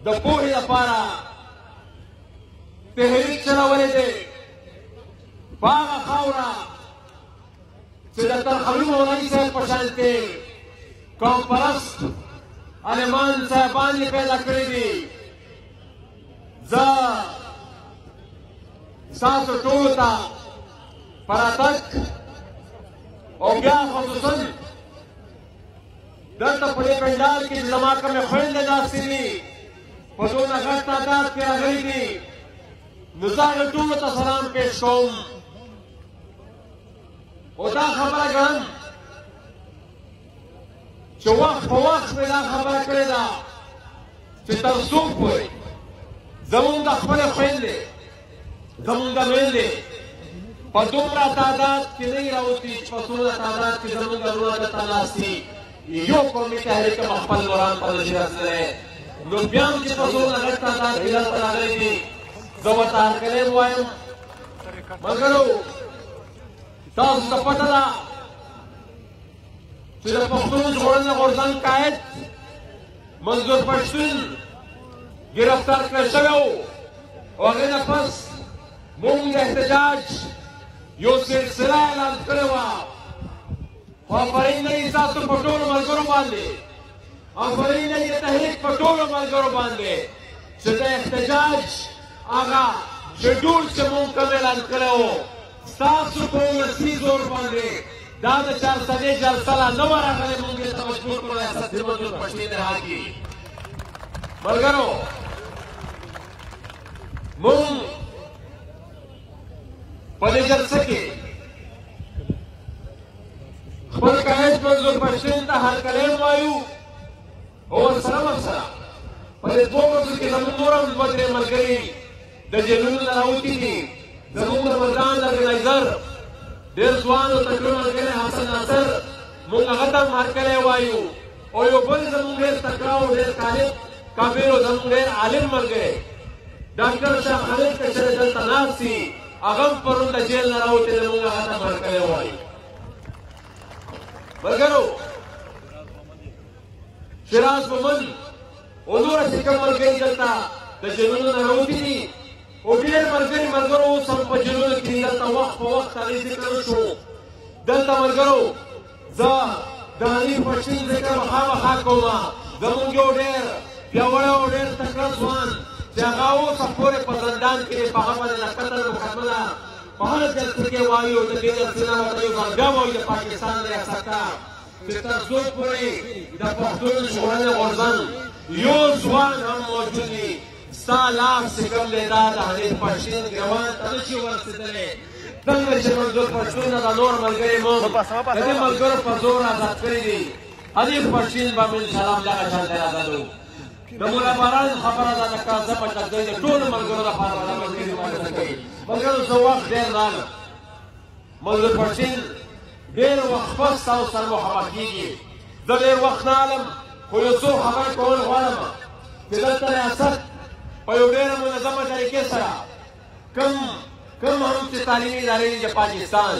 د پوهې لپاره تحریک چلولی دی په هغه خاوره چې د ترخلي مولوي صاحب په شانتې قوم پرست عالمان صاحبان یې پیدا کړي دي. زه ستاسو ټولو ته په راتګ او بیا خصوصا دلته په دې پنډال کې چې زما کومې خویندې ناستې دي په دونه غټ تعداد کې راغلي دي، نو زه هغې ټولو ته سلام پېښ کوم او دا خبره ګڼم چې وخت په وخت مې دا خبره کړې ده چې تر څو پورې زمونږ د خپلې خویندې زمونږ د میندې په دومره تعداد کې نه وي راوتي چې په څومره تعداد کې زمونږ وروڼه دلته ناست دي، یو قومي تحریک هم خپل نوران په نشي رسېدلی، نو بیا هم چې په څومره غټ تعداد کې دلته راغلي دي، زه ورته هرکلی وایم ملګرو تاسو ته پته ده چې د پښتون ژغورنې غورځنګ قائد منظور پښتون ګرفتار کړی شوی و او هغې نه پس موږ د احتجاج یو سلسله اعلان کړې وه، خو آفرین دی ستاسو په ټولو ملګرو باندې، آفرین دی د تحریک په ټولو ملګرو باندې چې د احتجاج هغه شیډول چې موږ کوم اعلان کړی و ستاسو په ولسي زور باندې دا د 400 جلسه لا نه وه راغلی، موږ یې ته مجبور کړو ریاست منظور پښتین رها کړي. ملګرو موږ په دې جلسه کې خپل قائد منظور پښتین ته هرکلی وایو او ورسره په دې 2 ورځو کې زموږ نور هم 2-3 ملګري د جیلونو نه راوتي دي، زموږ د مردان ارګنایزر ډېر ځوان او تکړه ملګری حسن ناصر موږ هغه ته هم هرکلی وایو او یو بل زموږ ډېر تکړه او ډېر کابل او زموږ ډېر عالم ملګری ډاکټر شاه خالد کچرې دلته ناست دي، هغه هم پرون د جیل نه راوتي دی، موږ هغه ته هم هرکلی وایو. ملګرو شیراز مومند او نور چې کوم ملګري دلته د جیلونو نه راوتي دي او ډېر ملګرو اوس هم په جیلونو کې دي، دلته وخت په وخت هغې ذکر وشو. دلته ملګرو زه د حنیف پښتین ذکر خامخا کومه، زموږ یو ډېر پیاوړی او ډېر تکړه ځوان چې هغه اوسه پورې په زندان کې دی، په هغه باندې د قتل مقدمه په هره جلسه کې وایي او د دې جلسې نه ورته یو ځل بیا وایي د پاکستان ریاست ته چې تر څو پورې د پښتون ژغورنې غورځنګ یو ځوان هم موجود وي ستا لاس چې کوم دی دا د حنیف پښتین ګریوان ته نه شي ورسېدلی. څنګه چې منظور پښتون د نور ملګري موږ د دې ملګرو په زور آزاد کړي دي، حنیف پښتین به هم انشاءالله همدغه شانتی آزادوو. د مولا باران خبره ده لکه زه په چکۍ د ټولو ملګرو لپاره به دا ملګري معرفه کوي. ملګرو زه وخت ډېر راغلم، منظور پښتین ډېر وخت پس تاسو سره محبت کېږي، زه ډېر وخت نه علم خو یو څو خبرې کول غواړم چې دلته ریاست په یو ډېره منظمه طریقې سره کوم هم چې تعلیمي ادارې دي د پاکستان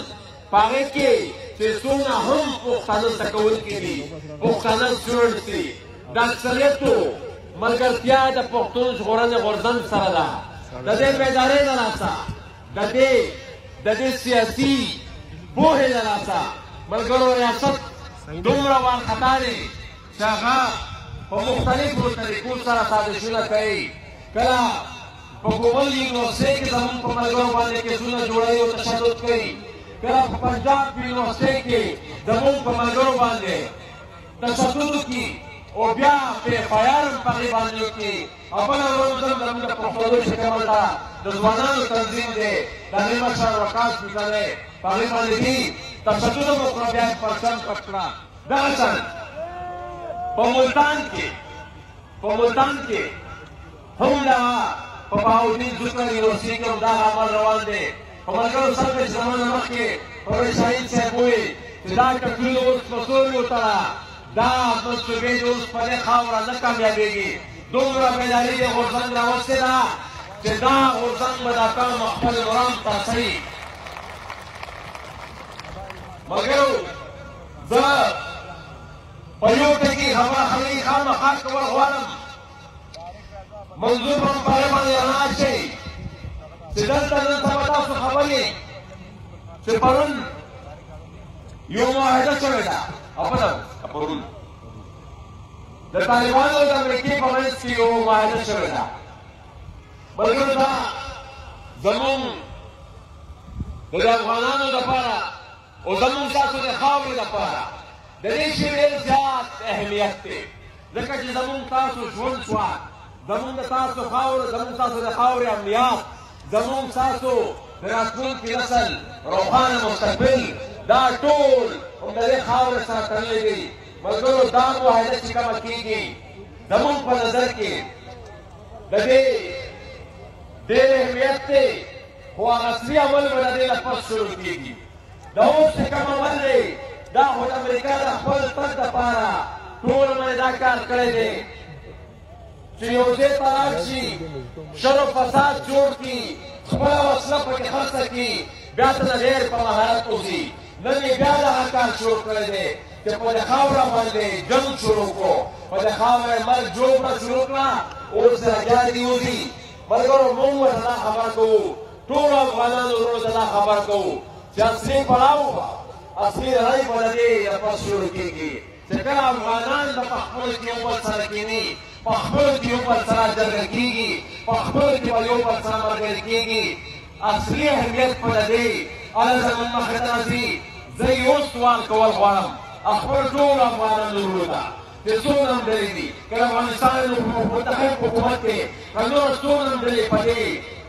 په هغې کې چې څومره هم پښتانه زده کوونکي دي، پښتانه سټوډنټس دي، د اکثریتو ملګرتیا د پښتون ژغورنې غورځنګ سره ده، د دې بیدارۍ د لاسه د دې سیاسي پوهې د لاسه ملګرو ریاست دومره وارخطا دی چې هغه په مختلفو طریقو سره سازشونه کوي، کله په ګوبل یونیورسټۍ کې زموږ په ملګرو باندې کیسونه جوړوي او تشدد کوي، کله په پنجاب یونیورسټۍ کې زموږ په ملګرو باندې تشدد وکړي او بیا په اف آی آر هم په هغې باندې وکړي، او بله ورځ زموږ د پښتنو چې کوم هلته د ځوانانو تنظیم دی د هغې مشر وقاص میکا دی په هغې باندې دي تشدد هم وکړه، بیا یې پرچم پټ کړه. دغه شان په ملتان کې هم دغه په بهاءالدین ذوالفقار یونیورسټۍ کې هم دغه عمل روان دی. په ملګرو سره چې زمانه مخکې پروفیسر شاهین صاحب وویل چې دا ټکرونه اوس په زور وتړه، دا منصوبې دې اوس په دې خاوره نه کامیابېږي، دومره بیداري دې غورځنګ راوستې ده چې دا غورځنګ به دا کام خپل مرام ته رسوي. ملګرو زه په یو ټکي خبره خامخا کول غواړم منظور هم پاره باندې رڼا شي چې دلته نن سبا تاسو خبر یې چې پرون یو معاهده شوې ده پرون د طالبانو او د امریکې په منځ کې یو معاهده شوې ده ملګرو دا زموږ د افغانانو دپاره او زموږ تاسو د خاورې دپاره د دې شي ډېر زیات اهمیت دی ځکه چې زموږ تاسو ژوند ځواک زموږ د تاسو خاوره زموږ تاسو د خاورې امنیت زموږ تاسو د راتلونکي نسل روښانه مستقبل دا ټول هم د دې خاورې سره تړلي دي ملګرو دا معاهده چې کومه کېږي زموږ په نظر کې د دې ډېر اهمیت دی خو هغه اصلي عمل به د دې نه پس شروع کېږي دا اوس چې کوم عمل دی دا خو د امریکا د خپل تګ دپاره ټول باندې دا کار کړی دی چې یو ځای ته لاړ شي شر و فساد جوړ کړي خپله وسله پکې خرڅه کړي بیا ته د ډېر په مهارت وځي نن یې بیا دغه کار شروع کړی دی چې په دې خاوره باندې جنګ شروع کړو په دې خاوره یې مرګ جوړه شروع کړه اوس لګیا دي وځي ملګرو موږ ورته دا خبره کوو ټولو افغانانو ورونو ته دا خبره کوو چې اصلي پړاو اصلي لړۍ به د دې پس شروع کېږي چې کله افغانان به په خپلو کې یو بل سره کښېني په خپلو کې یو بل سره جرګه کېږي په خپلو کې به یو بل سره ملګري کېږي اصلي اهمیت به د دې هله زموږ مخې ته راځي زه یو سوال کول غواړم خپل ټولو افغانانو ورونو ته چې څومره هم ډلې دي که د افغانستان متحد حکومت دی که نور څومره هم ډلې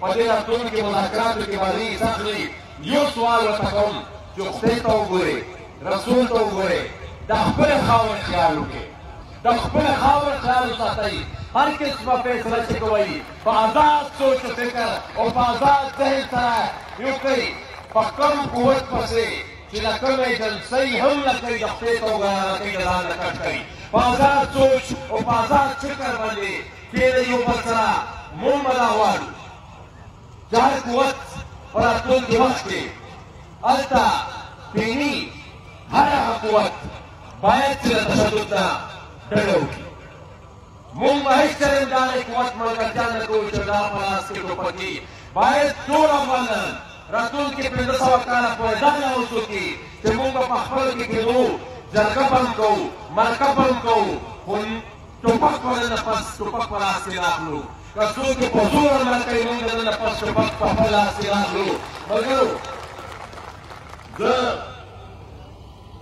په دې راتلونکي مذاکراتو کې باندې حصه اخلي یو سوال ورته کوم چې خدای ته وګورئ رسول ته وګورئ د خپلې خاورې خیال وکړئ د خپلې خاورې خیال وساتئ هر قسمه فیصله چې کوئ په آزاد سوچ و فکر او په آزاد ذهن سره یو کوئ په کم قوت پسې چې د کومې ایجنسۍ حمله کوي د خدای ته وګوره کوي د ځان نه کټ کوي په آزاد سوچ او په آزاد فکر باندې کېږي یو بل سره مونږ به دا غواړو چې هر قوت په راتلونکي وخت کې هلته دیني هر هغه قوت باید چې د تشدد نه ډډه وکړي مونږ به هېڅ چېرې د هغې قوت ملګرتیا نه کوو چې دا په لاس کې ټوپکي باید ټول افغانان راتلونکي 500 کاله پورې دا نه اوس وکړي چې مونږ به په خپلو کې کېدو جرګه بم کوو مرکه بم کوو خو ټوپک به دننه پس ټوپک په لاس کې نه اخلو که څوک یې په زور عمل کوي مونږ دننه پس ټوپک په خپل لاس کې نه اخلو ملګرو زه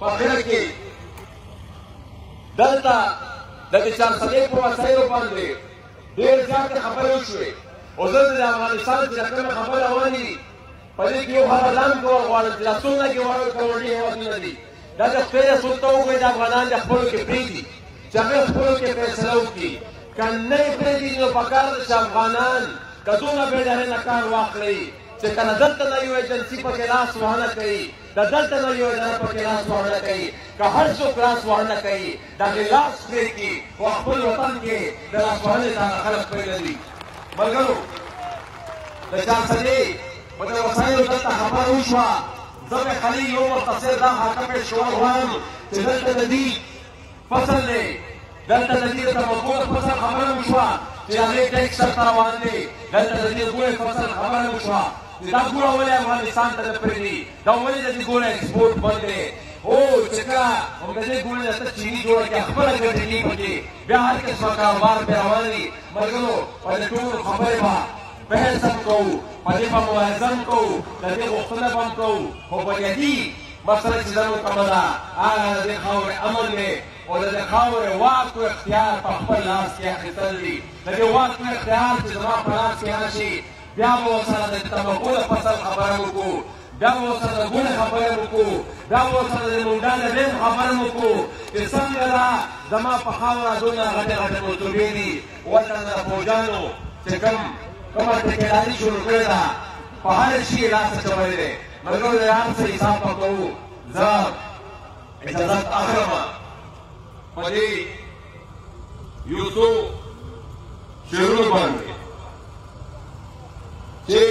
په اخره کې دلته د دې چارسدې په وسایلو باندې ډېر زیاتې خبرې وشوې او زه د افغانستان چې کومه خبره روانې دي په دې کې یو خبردان کول غواړم چې دا څومره ګاونډي هېوادونه دي دا د خدای رسول ته وګورئ د افغانان د خپلو کې پرېږدي چې هغې خپلو کې فیصله وکړي که نه یې پرېږدي نو پکار ده چې افغانان که دونه بېډارۍ نه کار واخلئ چې که نه دلته نه یو ایجنسي پکې لاس وهنه کوي د دلته نه یو اداره پکې لاس وهنه کوي که هر څوک لاس وهنه کوي د هغې لاس پرېږدي خو خپل وطن کې د لاس وهنې ته خلک پیدا دي ملګرو د چارسدې په دې وسایلو دلته خبره وشوه زه به خالي یو مختصر دا حاکم شوال غواړم چې دلته د دې فصل دی دلته د دې د تمباکو د فصل خبره وشوه چې هغې ټیکس ته روان دی دلته د دې ګوړې فصل خبره وشوه دا ګوړه ولې افغانستان ته نه پرېږدي دا ولې د دې ګوړه ایکسپورټ بند دی او چې کله هم د دې ګوړې نه ته چیني جوړه کړي خپله ګټلي پکې بیا هر قسمه کاروبار پرې روان دي ملګرو په دې ټولو خبرې به بحث هم کوو په دې به مبارزه هم کوو د دې غوښتنه به هم کوو خو بنیادي مسله چې زموږ کومه ده هغه د دې خاورې امن دی او د دې خاورې واک او اختیار په خپل لاس کې اخیستل دي د دې واک او اختیار چې زما په لاس کې راشي بیا به ورسره د تمباکو د فصل خبره وکړو بیا به ورسره د ګوړې خبره وکړو بیا به ورسره د منډا د ډیم خبره وکړو چې څنګه ده زما په خاوره دونه غټې غټې مرتبې دي وطن د فوجانو چې کومه ټکېداري شروع کړې ده په هر شي لاس اچولی دی ملګرو د هر څه حساب به کوو زه اجازت اخلم په دې یو څو شعرونو باندې چې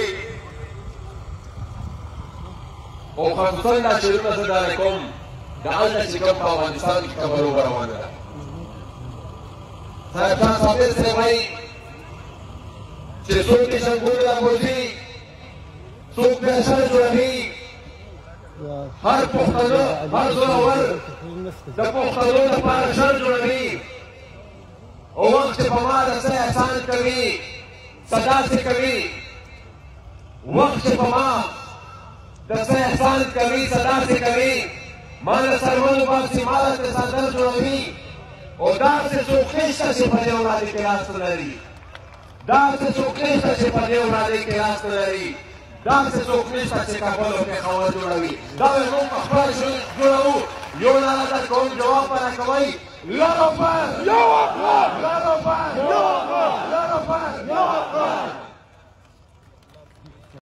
او خصوصا دا شعرونه زه ډالۍ کوم د هلته چې کوم په افغانستان کې خبره روانه ده صاحب جان صابر صاحب وایي چې څوک یې شنګونه راغورځي څوک بیا سر جوړوي هر پښتانه هر زورور د پښتنو لپاره شر جوړوي او وخت چې په ما د څه احسان کوي څه داسې کوي وخت چې په ما د څه احسان کوي څه داسې کوي ما له سرمنو باسي ما له ترې څادر جوړوي او داسې څوک نشته چې په دې وړاندې کې لاس نه لري داسې څوک نشته چې په دې وړاندې کې لاس نه لري داسې څوک نشته چې کابل او پېښور جوړوي دا به موږ په خپله جوړوو یو ناره درکوم جواب به راکوئ لر او بر یو افغان لر او بر یو افغان لر او بر یو افغان